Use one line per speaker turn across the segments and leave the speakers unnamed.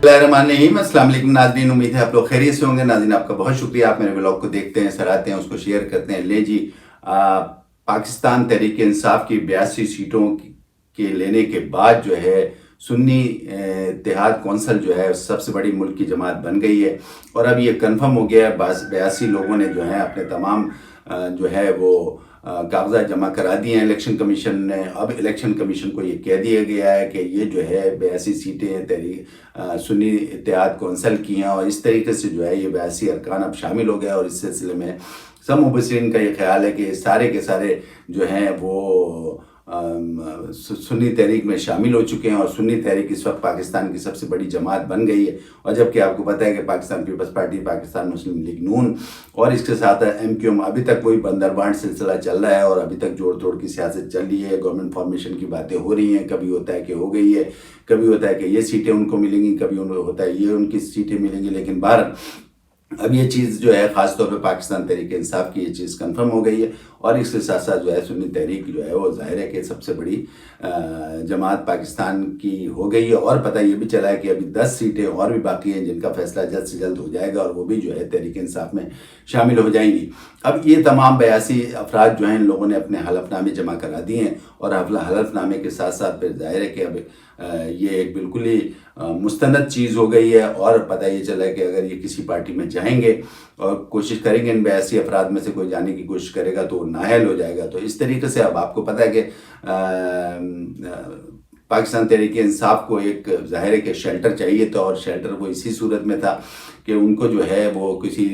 बिस्मिल्लाहिर्रहमानिर्रहीम। अस्सलाम वालेकुम नाज़रीन, उम्मीद है आप लोग खैरियत से होंगे। नाज़रीन, आपका बहुत शुक्रिया, आप मेरे ब्लॉग को देखते हैं, सराहते हैं, उसको शेयर करते हैं। ले जी, पाकिस्तान तहरीक इंसाफ की 82 सीटों के लेने के बाद जो है सुन्नी इत्तेहाद कौंसिल जो है सबसे बड़ी मुल्क की जमात बन गई है। और अब ये कन्फर्म हो गया है, 82 लोगों ने जो है अपने तमाम जो है वो कागजात जमा करा दिए हैं इलेक्शन कमीशन ने। अब इलेक्शन कमीशन को ये कह दिया गया है कि ये जो है 82 सीटें सुन्नी इत्तेहाद कौंसिल की हैं, और इस तरीके से जो है ये 82 अरकान अब शामिल हो गया। और इस सिलसिले में सब मुबसरीन का ये ख्याल है कि सारे के सारे जो हैं वो सुन्नी तहरीक में शामिल हो चुके हैं, और सुन्नी तहरीक इस वक्त पाकिस्तान की सबसे बड़ी जमात बन गई है। और जबकि आपको पता है कि पाकिस्तान पीपल्स पार्टी, पाकिस्तान मुस्लिम लीग नून और इसके साथ MQM अभी तक वही बंदरबांट सिलसिला चल रहा है, और अभी तक जोड़ तोड़ की सियासत चल रही है। गवर्नमेंट फॉर्मेशन की बातें हो रही हैं, कभी होता है कि हो गई है, कभी होता है कि ये सीटें उनको मिलेंगी, कभी होता है ये उनकी सीटें मिलेंगी। लेकिन बाहर अब ये चीज़ जो है ख़ास तौर पे पाकिस्तान तहरीक इंसाफ की ये चीज़ कंफर्म हो गई है। और इसके साथ साथ जो है सुन्नी तहरीक जो है वो ज़ाहिर है कि सबसे बड़ी जमात पाकिस्तान की हो गई है। और पता ये भी चला है कि अभी 10 सीटें और भी बाकी हैं जिनका फैसला जल्द से जल्द हो जाएगा, और वो भी जो है तहरीक इंसाफ में शामिल हो जाएंगी। अब ये तमाम 82 अफराद जो हैं इन लोगों ने अपने हलफनामे जमा करा दिए हैं, और हलफनामे के साथ साथ फिर ज़ाहिर है कि अब ये एक बिल्कुल ही मुस्तनद चीज़ हो गई है। और पता ये चला है कि अगर ये किसी पार्टी में जाएंगे और कोशिश करेंगे, इन 82 अफराद में से कोई जाने की कोशिश करेगा तो वो नाअहल हो जाएगा। तो इस तरीके से अब आपको पता है कि पाकिस्तान तहरीक इंसाफ को एक ज़ाहिर है कि शेल्टर चाहिए था, और शेल्टर वो इसी सूरत में था कि उनको जो है वो किसी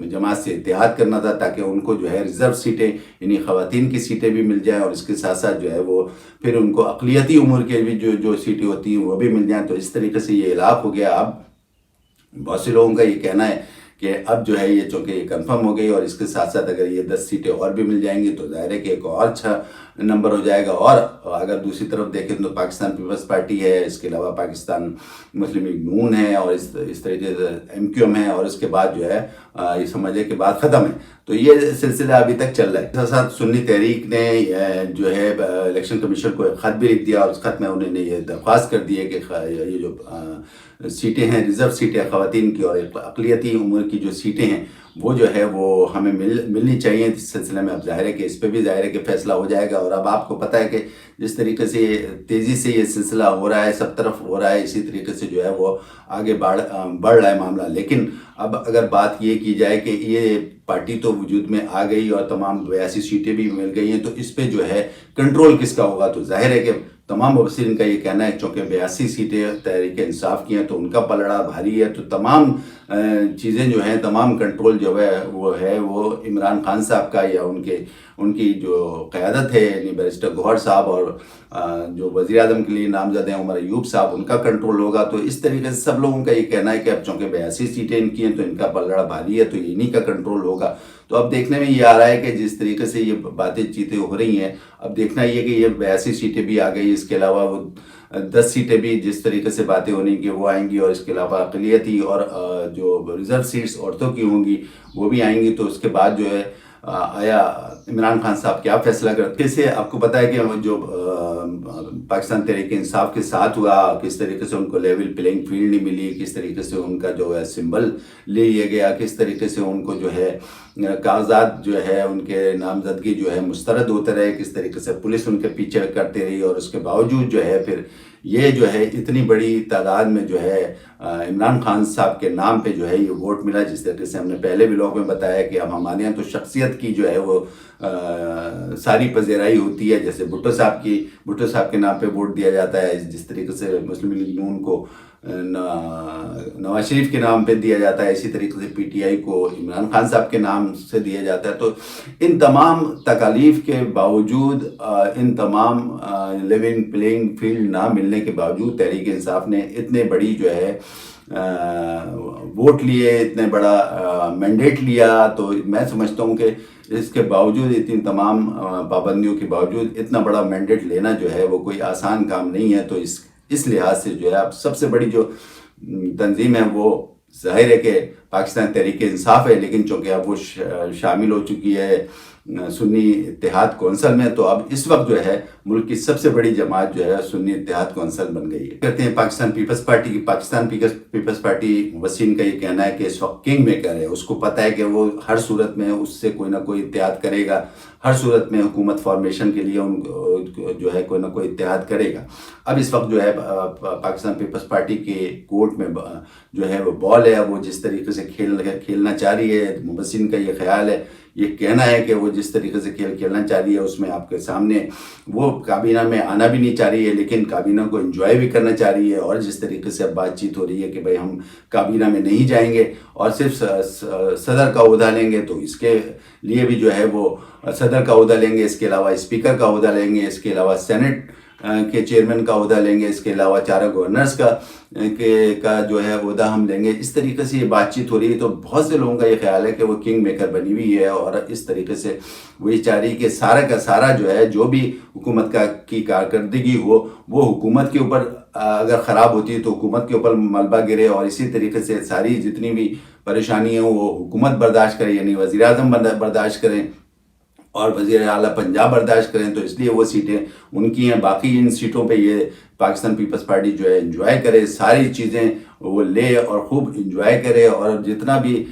जमात से इत्तेहाद करना था, ताकि उनको जो है रिज़र्व सीटें यानी ख़वातीन की सीटें भी मिल जाएँ, और इसके साथ साथ जो है वो फिर उनको अक़लियती उम्र के भी जो सीटें होती हैं वो भी मिल जाएँ। तो इस तरीके से ये इलाक़ हो गया। अब बहुत से लोगों का ये कहना है कि अब जो है ये चूँकि ये कन्फर्म हो गई, और इसके साथ साथ अगर ये 10 सीटें और भी मिल जाएंगी तो ज़ाहिर है कि एक और अच्छा नंबर हो जाएगा। और अगर दूसरी तरफ देखें तो पाकिस्तान पीपल्स पार्टी है, इसके अलावा पाकिस्तान मुस्लिम लीग नून है, और इस तरीके से MQM है, और इसके बाद जो है ये समझे के बाद ख़त्म है। तो ये सिलसिला अभी तक चल रहा है। साथ साथ सुन्नी तहरीक ने जो है इलेक्शन कमीशन को एक ख़त भी लिख दिया, और उस ख़त में उन्होंने ये दरख्वास्त कर दी है कि ये जो सीटें हैं रिज़र्व सीटें ख़वातीन की और अक़लियती उम्र की जो सीटें हैं वो जो है वो हमें मिलनी चाहिए। इस सिलसिले में अब ज़ाहिर है कि इस पर भी ज़ाहिर है कि फ़ैसला हो जाएगा। और अब आपको पता है कि जिस तरीके से तेज़ी से ये सिलसिला हो रहा है, सब तरफ हो रहा है, इसी तरीके से जो है वो आगे बढ़ रहा है मामला। लेकिन अब अगर बात ये की जाए कि ये पार्टी तो वजूद में आ गई और तमाम 82 सीटें भी मिल गई हैं, तो इस पर जो है कंट्रोल किसका होगा? तो ज़ाहिर है कि तमाम मुबसरीन का ये कहना है चूँकि 82 सीटें तहरीक इंसाफ की हैं तो उनका पलड़ा भारी है, तो तमाम चीज़ें जो हैं, तमाम कंट्रोल जो है वो इमरान खान साहब का, या उनकी जो क़यादत है यानी बैरिस्टर गौहर साहब, और जो वज़ीर आज़म के लिए नामज़द हैं उमर अयूब साहब, उनका कंट्रोल होगा। तो इस तरीके से सब लोगों का ये कहना है कि अब चूँकि 82 सीटें इनकी हैं तो इनका पलड़ा भारी है, तो इन्हीं का कंट्रोल होगा। तो अब देखने में ये आ रहा है कि जिस तरीके से ये बातें चीतें हो रही हैं, अब देखना ये कि ये 82 सीटें भी आ गई, इसके अलावा वो 10 सीटें भी जिस तरीके से बातें होने की वो आएंगी, और इसके अलावा अक़लियती और जो रिज़र्व सीट्स औरतों की होंगी वो भी आएंगी। तो उसके बाद जो है आया इमरान खान साहब क्या फ़ैसला करते से आपको पता है कि जो पाकिस्तान तहरीक इंसाफ के साथ हुआ, किस तरीके से उनको लेवल प्लेइंग फील्ड नहीं मिली, किस तरीके से उनका जो है सिंबल ले लिया गया, किस तरीके से उनको जो है कागजात जो है उनके नामजदगी जो है मुस्तरद होते रहे, किस तरीके से पुलिस उनके पीछे करती रही, और उसके बावजूद जो है फिर ये जो है इतनी बड़ी तादाद में जो है इमरान खान साहब के नाम पे जो है ये वोट मिला। जिस तरीके से हमने पहले व्लॉग में बताया कि अब हमारे यहाँ तो शख्सियत की जो है वो सारी पजेराई होती है। जैसे भुट्टो साहब के नाम पे वोट दिया जाता है, जिस तरीके से मुस्लिम लीग नून को नवाज शरीफ के नाम पे दिया जाता है, इसी तरीके से PTI को इमरान खान साहब के नाम से दिया जाता है। तो इन तमाम तकालीफ के बावजूद, इन तमाम लेवल प्लेइंग फील्ड ना मिलने के बावजूद तहरीक इंसाफ ने इतने बड़ी जो है वोट लिए, इतने बड़ा मैंडेट लिया। तो मैं समझता हूँ कि इसके बावजूद, इतनी तमाम पाबंदियों के बावजूद इतना बड़ा मैंडेट लेना जो है वो कोई आसान काम नहीं है। तो इस लिहाज से जो है अब सबसे बड़ी जो तंजीम है वो ज़ाहिर है कि پاکستان تحریک انصاف ہے، لیکن چونکہ اب وہ شامل ہو چکی ہے سنی اتحاد کونسل میں، تو اب اس وقت جو ہے ملک کی سب سے بڑی جماعت جو ہے سنی اتحاد کونسل بن گئی ہے۔ کہتے ہیں پاکستان پیپلز پارٹی کی، پاکستان پیپلز پارٹی وسیم کا یہ کہنا ہے کہ اس وقت کنگ میکر ہے، اس کو پتہ ہے کہ وہ ہر صورت میں اس سے کوئی نہ کوئی اتحاد کرے گا، ہر صورت میں حکومت فارمیشن کے لیے جو ہے کوئی نہ کوئی اتحاد کرے گا۔ اب اس وقت جو ہے پاکستان پیپلز پارٹی کے کورٹ میں جو ہے وہ بال ہے، وہ جس طریقے سے کھیلنا چاہ رہی ہے، وسیم کا یہ خیال ہے، یہ کہنا ہے کہ وہ جس طریقے سے کھیلنا چاہ رہی ہے اس میں آپ کے سامنے وہ کابینہ میں آنا بھی نہیں چاہ رہی ہے، لیکن کابینہ کو انجوائے بھی کرنا چاہ رہی ہے، اور جس طریقے سے اب بات چیت ہو رہی ہے کہ بھائی ہم کابینہ میں نہیں جائیں گے اور صرف صدر کا عہدہ لیں گے، تو اس کے لیے بھی جو ہے وہ صدر کا عہدہ لیں گے، اس کے علاوہ اسپیکر کا عہدہ لیں گے، اس کے علاوہ سینٹ کے چیئرمین کا عہدہ لیں گے، اس کے علاوہ 4 گورنرز کا جو ہے عہدہ ہم لیں گے۔ اس طریقے سے یہ بات چیت ہو رہی ہے، تو بہت سے لوگوں کا یہ خیال ہے کہ وہ کنگ میکر بنی ہوئی ہے، اور اس طریقے سے وہ یہ چاہ رہی کہ سارا کا سارا جو ہے جو بھی حکومت کی کارکردگی ہو وہ حکومت کے اوپر اگر خراب ہوتی ہے تو حکومت کے اوپر ملبہ گرے، اور اسی طریقے سے ساری جتنی بھی پریشانیاں وہ حکومت برداشت کرے، یعنی وزیر اعظم برداشت کریں اور وزیر اعلیٰ پنجاب برداشت کریں، تو اس لیے وہ سیٹیں ان کی ہیں۔ باقی ان سیٹوں پہ یہ پاکستان پیپلز پارٹی جو ہے انجوائے کرے، ساری چیزیں وہ لے اور خوب انجوائے کرے، اور جتنا بھی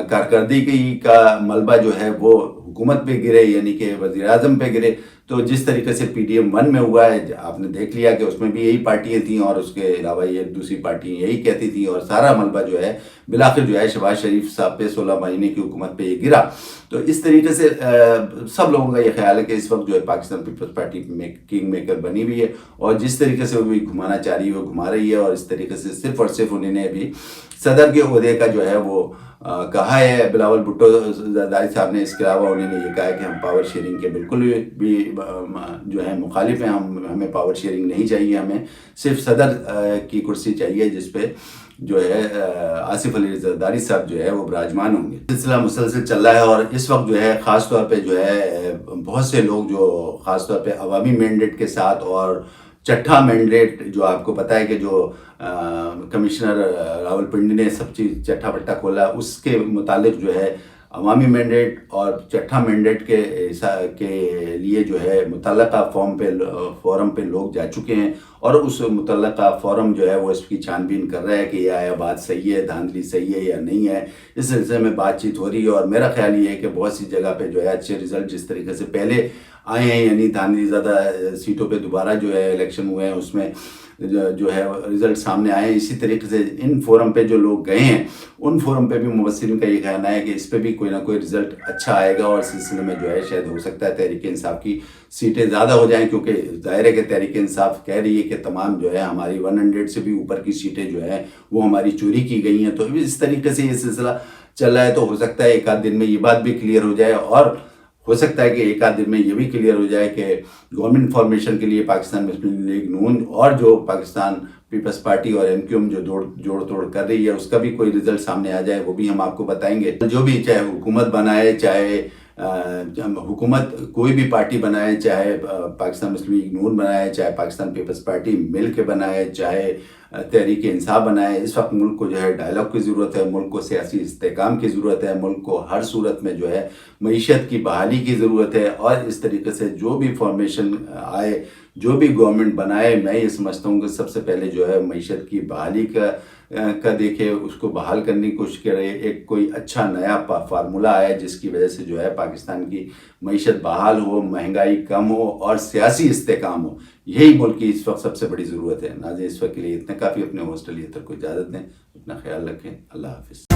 کارکردگی کا ملبہ جو ہے وہ حکومت پہ گرے، یعنی کہ وزیر اعظم پہ گرے۔ تو جس طریقے سے پی ڈی ایم 1 میں ہوا ہے، آپ نے دیکھ لیا کہ اس میں بھی یہی پارٹیاں تھیں، اور اس کے علاوہ یہ دوسری پارٹیاں یہی کہتی تھیں، اور سارا ملبہ جو ہے بالآخر جو ہے شہباز شریف صاحب پہ 16 مہینے کی حکومت پہ یہ گرا۔ تو اس طریقے سے سب لوگوں کا یہ خیال ہے کہ اس وقت جو ہے پاکستان پیپلز پارٹی کنگ میکر بنی ہوئی ہے، اور جس طریقے سے وہ گھمانا چاہ رہی ہے وہ گھما رہی ہے، اور اس طریقے سے صرف اور صرف انہوں نے ابھی صدر کے عہدے کا جو ہے وہ کہا ہے بلاول بھٹو زرداری صاحب نے۔ اس کے علاوہ انہوں نے یہ کہا ہے کہ ہم پاور شیئرنگ کے بالکل بھی جو ہے مخالف ہیں، ہمیں پاور شیئرنگ نہیں چاہیے، ہمیں صرف صدر کی کرسی چاہیے جس پہ جو ہے آصف علی زرداری صاحب جو ہے وہ براجمان ہوں گے۔ سلسلہ مسلسل چل رہا ہے، اور اس وقت جو ہے خاص طور پہ جو ہے بہت سے لوگ جو خاص طور پہ عوامی مینڈیٹ کے ساتھ، اور چٹھا مینڈیٹ جو آپ کو پتہ ہے کہ جو کمشنر راول پنڈی نے سب چیز چٹھا پٹا کھولا، اس کے متعلق جو ہے عوامی مینڈیٹ اور چٹھا مینڈیٹ کے لیے جو ہے متعلقہ فورم پہ لوگ جا چکے ہیں، اور اس متعلقہ فورم جو ہے وہ اس کی چھان بین کر رہا ہے کہ یہ بات صحیح ہے، دھاندلی صحیح ہے یا نہیں ہے۔ اس سلسلے میں بات چیت ہو رہی ہے، اور میرا خیال یہ ہے کہ بہت سی جگہ پہ جو ہے اچھے رزلٹ جس طریقے سے پہلے آئے ہیں، یعنی دھاندلی زیادہ سیٹوں پہ دوبارہ جو ہے الیکشن ہوئے ہیں اس میں جو ہے رزلٹ سامنے آئے ہیں، اسی طریقے سے ان فورم پہ جو لوگ گئے ہیں ان فورم پہ بھی مبصرین کا یہ کہنا ہے کہ اس پہ بھی کوئی نہ کوئی رزلٹ اچھا آئے گا، اور سلسلے میں جو ہے شاید ہو سکتا ہے تحریک انصاف کی سیٹیں زیادہ ہو جائیں، کیونکہ ظاہر ہے کہ تحریک انصاف کہہ رہی ہے کہ تمام جو ہے ہماری 100 سے بھی اوپر کی سیٹیں جو ہے وہ ہماری چوری کی گئی ہیں۔ تو اس طریقے سے یہ سلسلہ چل رہا ہے، تو ہو سکتا ہے ایک آدھ دن میں یہ بات بھی کلیئر ہو جائے، اور ہو سکتا ہے کہ ایک آدھ دن میں یہ بھی کلیئر ہو جائے کہ گورنمنٹ فارمیشن کے لیے پاکستان مسلم لیگ نون اور جو پاکستان پیپلز پارٹی اور ایم کیو ایم جو جوڑ توڑ کر رہی ہے اس کا بھی کوئی رزلٹ سامنے آ جائے، وہ بھی ہم آپ کو بتائیں گے۔ جو بھی چاہے حکومت بنائے، چاہے حکومت کوئی بھی پارٹی بنائے، چاہے پاکستان مسلم لیگ نون بنائے، چاہے پاکستان پیپلز پارٹی مل کے بنائے، چاہے تحریک انصاف بنائے، اس وقت ملک کو جو ہے ڈائلاگ کی ضرورت ہے، ملک کو سیاسی استحکام کی ضرورت ہے، ملک کو ہر صورت میں جو ہے معیشت کی بحالی کی ضرورت ہے، اور اس طریقے سے جو بھی فارمیشن آئے، جو بھی گورنمنٹ بنائے، میں یہ سمجھتا ہوں کہ سب سے پہلے جو ہے معیشت کی بحالی کا دیکھے، اس کو بحال کرنے کی کوشش کرے، ایک کوئی اچھا نیا فارمولہ آئے جس کی وجہ سے جو ہے پاکستان کی معیشت بحال ہو، مہنگائی کم ہو اور سیاسی استحکام ہو۔ یہی ملک کی اس وقت سب سے بڑی ضرورت ہے۔ ناظرین، اس وقت کے لیے اتنا کافی، اپنے ہوسٹ علی اطہر کو اجازت دیں، اپنا خیال رکھیں، اللہ حافظ۔